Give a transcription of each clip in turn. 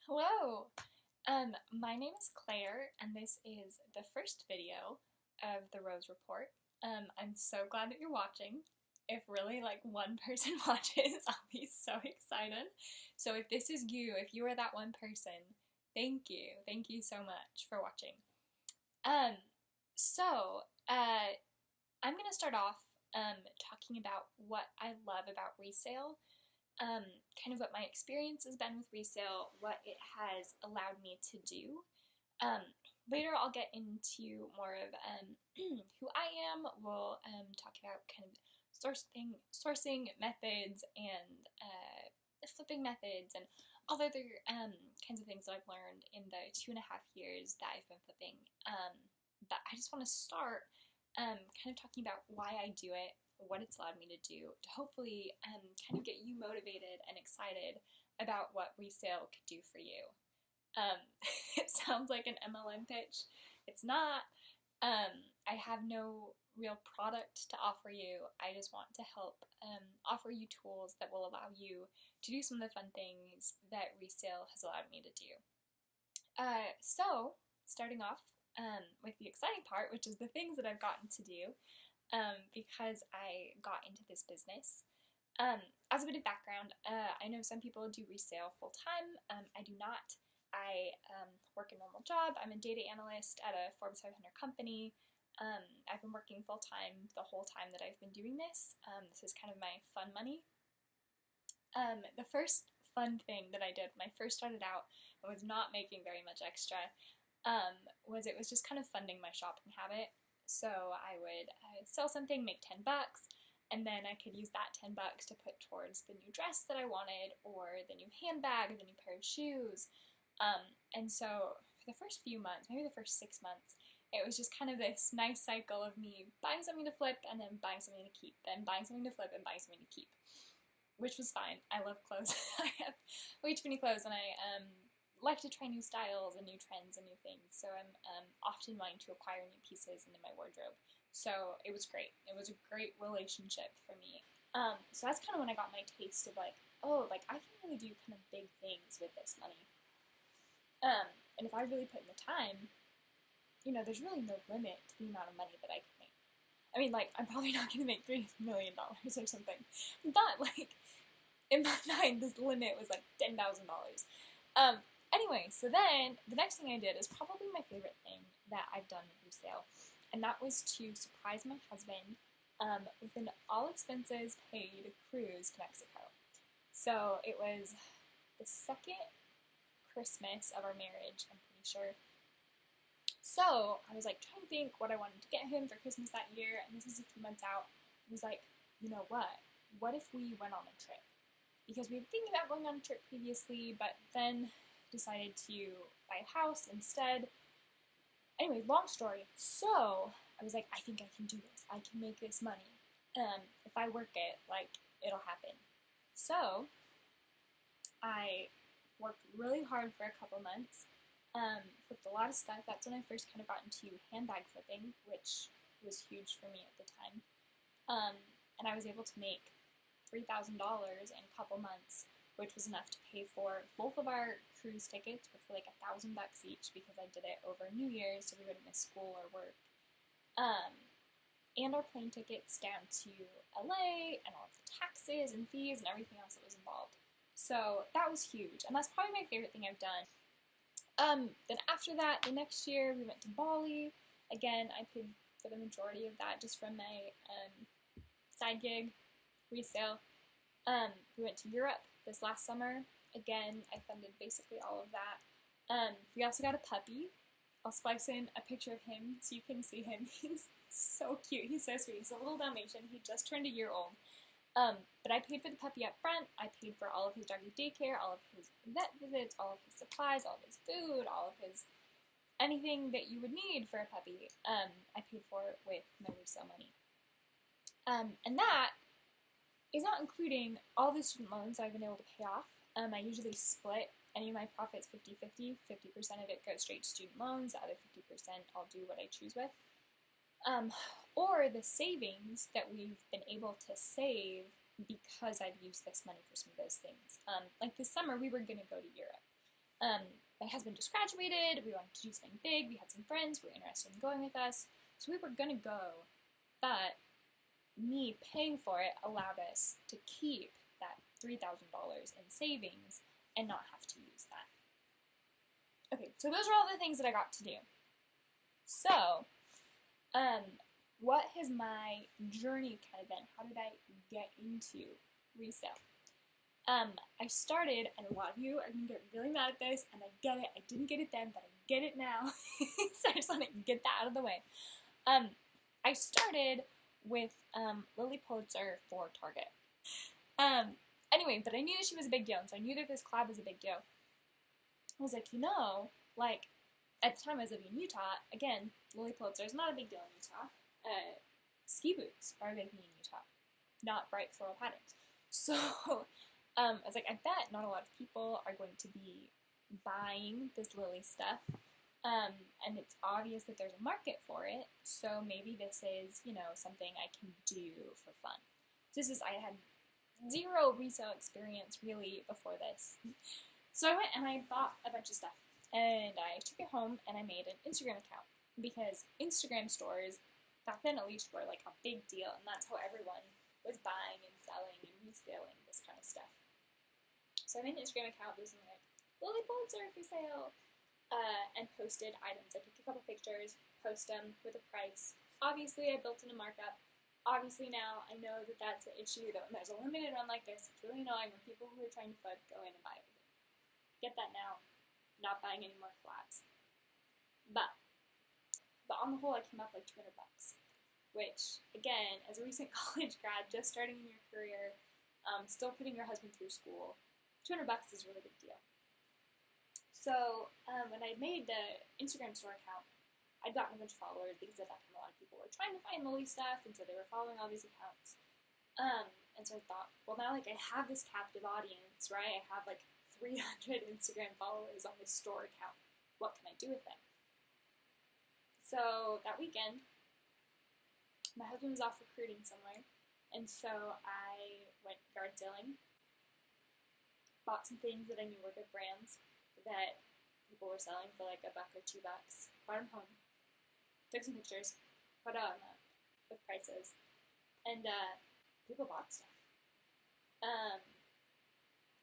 Hello! My name is Claire, and this is the first video of the Rose Report. I'm so glad that you're watching. If really like one person watches, I'll be so excited. So if this is you, if you are that one person, thank you. Thank you so much for watching. Um, so, I'm gonna start off talking about what I love about resale, um, kind of what my experience has been with resale, what it has allowed me to do. Um, Later, I'll get into more of who I am. We'll talk about kind of sourcing methods and flipping methods and all the other kinds of things that I've learned in the 2.5 years that I've been flipping. But I just want to start kind of talking about why I do it, what it's allowed me to do, to hopefully kind of get you motivated and excited about what resale could do for you. Um, it sounds like an MLM pitch. It's not. I have no real product to offer you. I just want to help offer you tools that will allow you to do some of the fun things that resale has allowed me to do. So, starting off with the exciting part, which is the things that I've gotten to do because I got into this business. As a bit of background, I know some people do resale full time. I do not. I work a normal job. I'm a data analyst at a Forbes 500 company. I've been working full time the whole time that I've been doing this. This is kind of my fun money. The first fun thing that I did when I first started out and was not making very much extra was it was just kind of funding my shopping habit. So I would sell something, make 10 bucks, and then I could use that 10 bucks to put towards the new dress that I wanted, or the new handbag, or the new pair of shoes. And so for the first few months, maybe the first 6 months, it was just kind of this nice cycle of me buying something to flip and then buying something to keep, then buying something to flip and buying something to keep, which was fine. I love clothes. I have way too many clothes, and I like to try new styles and new trends and new things, so I'm often wanting to acquire new pieces into my wardrobe. So it was great. It was a great relationship for me. So that's kind of when I got my taste of like, oh, like I can really do kind of big things with this money. And if I really put in the time, there's really no limit to the amount of money that I could make. I mean, like, I'm probably not going to make $3 million or something, but like, in my mind, this limit was like $10,000. Anyway, so then the next thing I did is probably my favorite thing that I've done with resale, and that was to surprise my husband with an all-expenses paid cruise to Mexico. So it was the second Christmas of our marriage, I'm pretty sure. So I was like trying to think what I wanted to get him for Christmas that year, and this was a few months out. I was like, you know what? What if we went on a trip? Because we were thinking about going on a trip previously, but then decided to buy a house instead. Anyway, long story. So I was like, I think I can do this. I can make this money. If I work it, like, it'll happen. So I worked really hard for a couple months, flipped a lot of stuff. That's when I first kind of got into handbag flipping, which was huge for me at the time. And I was able to make $3,000 in a couple months, which was enough to pay for both of our cruise tickets, which were like $1,000 each because I did it over New Year's, so we wouldn't miss school or work. And our plane tickets down to LA, and all of the taxes and fees and everything else that was involved. So that was huge, and that's probably my favorite thing I've done. Then after that, the next year, we went to Bali. Again, I paid for the majority of that just from my side gig, resale. We went to Europe this last summer. Again, I funded basically all of that. We also got a puppy. I'll splice in a picture of him so you can see him. He's so cute. He's so sweet. He's a little Dalmatian. He just turned a year old. But I paid for the puppy up front. I paid for all of his doggy daycare, all of his vet visits, all of his supplies, all of his food, all of his anything that you would need for a puppy. I paid for it with my resale money. And that is not including all the student loans that I've been able to pay off. I usually split any of my profits 50-50. 50% of it goes straight to student loans. The other 50% I'll do what I choose with. Or the savings that we've been able to save because I've used this money for some of those things. Like this summer, we were going to go to Europe. My husband just graduated, we wanted to do something big, we had some friends who were interested in going with us, so we were gonna go, but me paying for it allowed us to keep that $3,000 in savings and not have to use that. Okay, so those are all the things that I got to do. So, what has my journey kind of been? How did I get into resale? I started, and a lot of you are going to get really mad at this, and I get it. I didn't get it then, but I get it now. So I just want to get that out of the way. I started with Lily Pulitzer for Target. Anyway, but I knew that she was a big deal, and so I knew that this collab was a big deal. I was like, like, at the time I was living in Utah, again, Lily Pulitzer is not a big deal in Utah. Ski boots are a big thing in Utah, not bright floral patterns. So, I was like, I bet not a lot of people are going to be buying this Lily stuff, and it's obvious that there's a market for it, so maybe this is, something I can do for fun. I had zero resale experience, really, before this. So I went and I bought a bunch of stuff, and I took it home, and I made an Instagram account, because Instagram stores, back then at least, were like a big deal, and that's how everyone was buying and selling and reselling this kind of stuff. So I made an Instagram account that was something like, Lily Pulitzer for sale, and posted items. I took a couple pictures, post them with a price. Obviously, I built in a markup. Obviously, now I know that that's an issue, that when there's a limited run like this, it's really annoying when people who are trying to flip go in and buy everything. Get that now. Not buying any more flats. But on the whole, I came up like $200, which, again, as a recent college grad, just starting in your career, still putting your husband through school, $200 is a really big deal. So, when I made the Instagram store account, I'd gotten a bunch of followers, because at that time a lot of people were trying to find Lily stuff, and so they were following all these accounts. And so I thought, well, now, like, I have this captive audience, right? I have, like, 300 Instagram followers on this store account. What can I do with them? So, that weekend, my husband was off recruiting somewhere, and so I went yard selling, bought some things that I knew were good brands that people were selling for like $1 or $2, brought them home, took some pictures, put on with prices, and people bought stuff.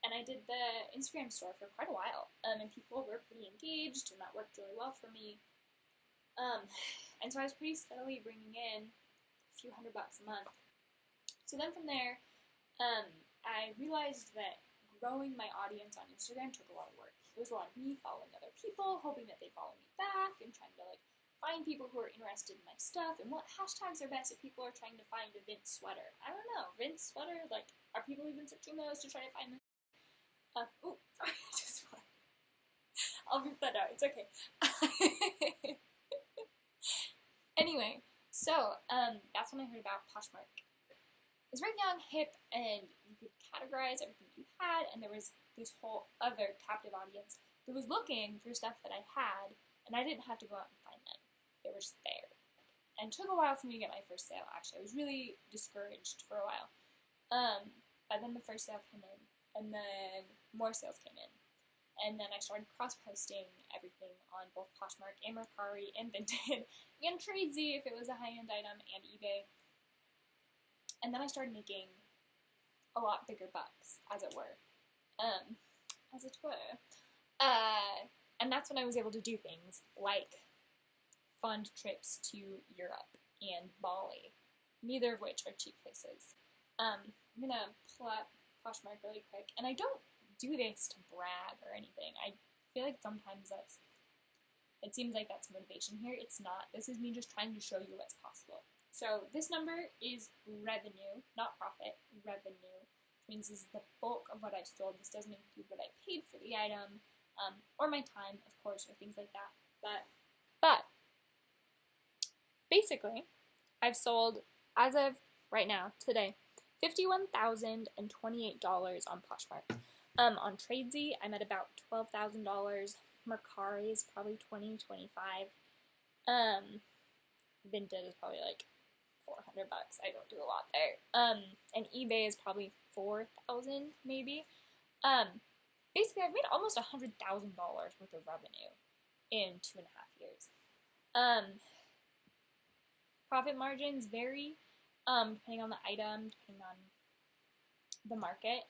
And I did the Instagram store for quite a while, and people were pretty engaged, and that worked really well for me. And so I was pretty steadily bringing in a few $100 a month. So then from there, I realized that growing my audience on Instagram took a lot of work. It was a lot of me following other people, hoping that they'd follow me back, and trying to, like, find people who are interested in my stuff, and what hashtags are best if people are trying to find a Vince sweater. I don't know. Vince sweater? Like, are people even searching those to try to find them? Oh, sorry, I just want... I'll rip that out. It's okay. Anyway, so, that's when I heard about Poshmark. It was very young, hip, and you could categorize everything you had, and there was this whole other captive audience that was looking for stuff that I had, and I didn't have to go out and find them. They were just there. And it took a while for me to get my first sale, actually. I was really discouraged for a while. But then the first sale came in, and then more sales came in. And then I started cross-posting everything on both Poshmark and Mercari and Vinted, and Tradesy if it was a high-end item, and eBay. And then I started making a lot bigger bucks, as it were. And that's when I was able to do things like fund trips to Europe and Bali, neither of which are cheap places. I'm gonna pull up Poshmark really quick, and I don't do this to brag or anything. I feel like sometimes it seems like that's motivation here. It's not. This is me just trying to show you what's possible. So this number is revenue, not profit, revenue, which means this is the bulk of what I sold. This doesn't include what I paid for the item, or my time, of course, or things like that. But basically, I've sold, as of right now, today, $51,028 on Poshmark. On Tradesy, I'm at about $12,000. Mercari is probably $20, $25. Vinted is probably like $400. I don't do a lot there. And eBay is probably $4,000 maybe. basically I've made almost $100,000 worth of revenue in 2.5 years. Profit margins vary depending on the item, depending on the market,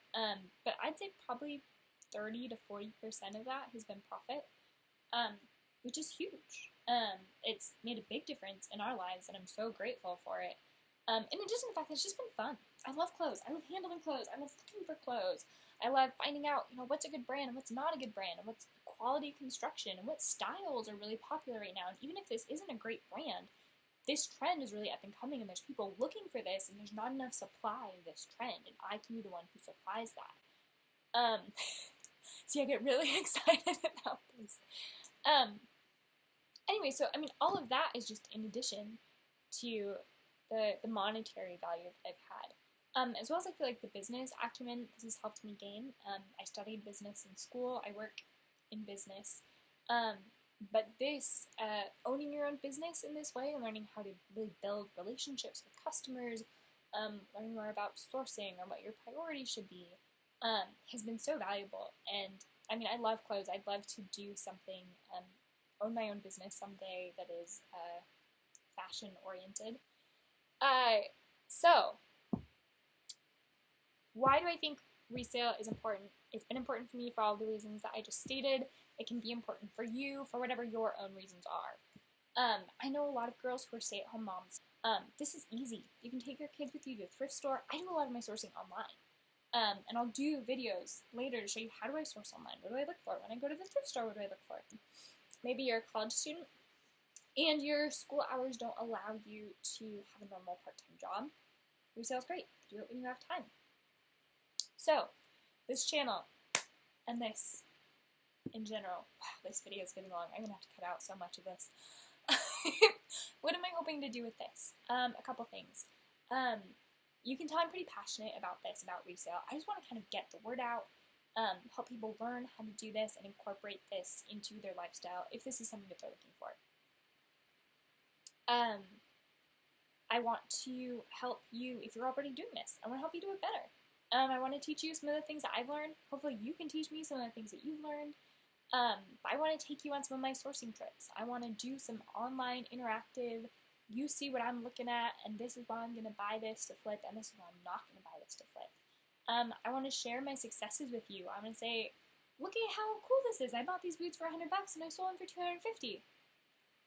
but I'd say probably 30 to 40% of that has been profit, which is huge. It's made a big difference in our lives, and I'm so grateful for it. In addition to the fact that it's just been fun. I love clothes. I love handling clothes. I love looking for clothes. I love finding out, what's a good brand and what's not a good brand, and what's quality construction, and what styles are really popular right now. And even if this isn't a great brand, this trend is really up and coming, and there's people looking for this, and there's not enough supply of this trend, and I can be the one who supplies that. So I get really excited about this. Anyway, so all of that is just in addition to the monetary value that I've had, as well as I feel like the business acumen this has helped me gain. I studied business in school. I work in business. But this, owning your own business in this way and learning how to really build relationships with customers, learning more about sourcing or what your priorities should be, has been so valuable. And I love clothes. I'd love to do something, own my own business someday that is fashion oriented. So, why do I think resale is important? It's been important for me for all the reasons that I just stated. It can be important for you for whatever your own reasons are. I know a lot of girls who are stay-at-home moms. This is easy. You can take your kids with you to a thrift store. I do a lot of my sourcing online. And I'll do videos later to show you how do I source online. What do I look for? When I go to the thrift store, what do I look for? Maybe you're a college student and your school hours don't allow you to have a normal part-time job. Resale is great. Do it when you have time. So, this channel and this in general, wow, this video is getting long. I'm going to have to cut out so much of this. What am I hoping to do with this? A couple things. You can tell I'm pretty passionate about this, about resale. I just want to kind of get the word out, help people learn how to do this and incorporate this into their lifestyle if this is something that they're looking for. I want to help you if you're already doing this. I want to help you do it better. I want to teach you some of the things that I've learned. Hopefully you can teach me some of the things that you've learned. I want to take you on some of my sourcing trips. I want to do some online interactive, you see what I'm looking at, and this is why I'm going to buy this to flip, and this is why I'm not going to buy this to flip. I want to share my successes with you. I'm going to say, look at how cool this is. I bought these boots for $100 and I sold them for $250.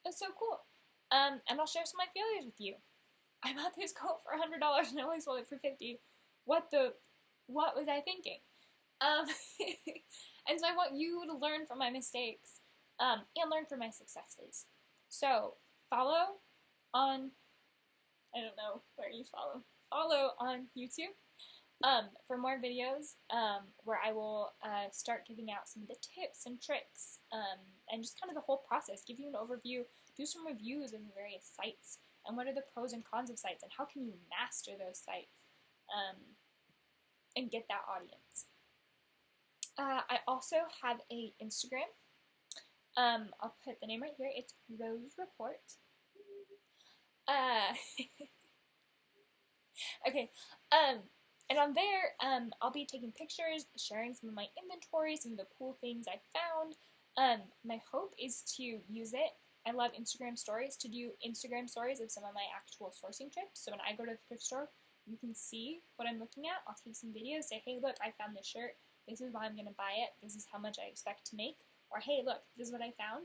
That's so cool. And I'll share some of my failures with you. I bought this coat for $100 and I only sold it for $50. What was I thinking? And so I want you to learn from my mistakes, and learn from my successes. So, follow on, I don't know where you follow. Follow on YouTube, for more videos, where I will, start giving out some of the tips and tricks, and just kind of the whole process, give you an overview, do some reviews of various sites, and what are the pros and cons of sites, and how can you master those sites, and get that audience. I also have a Instagram. I'll put the name right here. It's Rose Report. Okay. And on there, I'll be taking pictures, sharing some of my inventory, some of the cool things I found. My hope is to use it. I love Instagram stories, to do Instagram stories of some of my actual sourcing trips. So when I go to the thrift store, you can see what I'm looking at. I'll take some videos, say, hey, look, I found this shirt. This is why I'm going to buy it. This is how much I expect to make. Or, hey, look, this is what I found.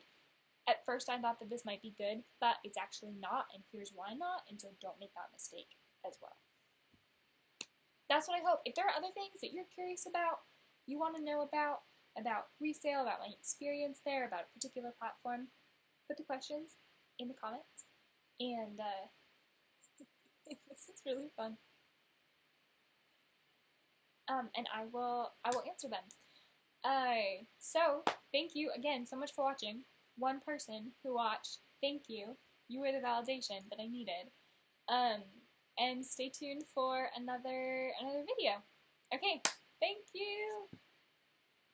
At first, I thought that this might be good, but it's actually not, and here's why not, and so don't make that mistake as well. That's what I hope. If there are other things that you're curious about, you want to know about resale, about my experience there, about a particular platform, put the questions in the comments, and this is really fun. And I will answer them. So, thank you again so much for watching. One person who watched, thank you. You were the validation that I needed. And stay tuned for another video. Okay, thank you!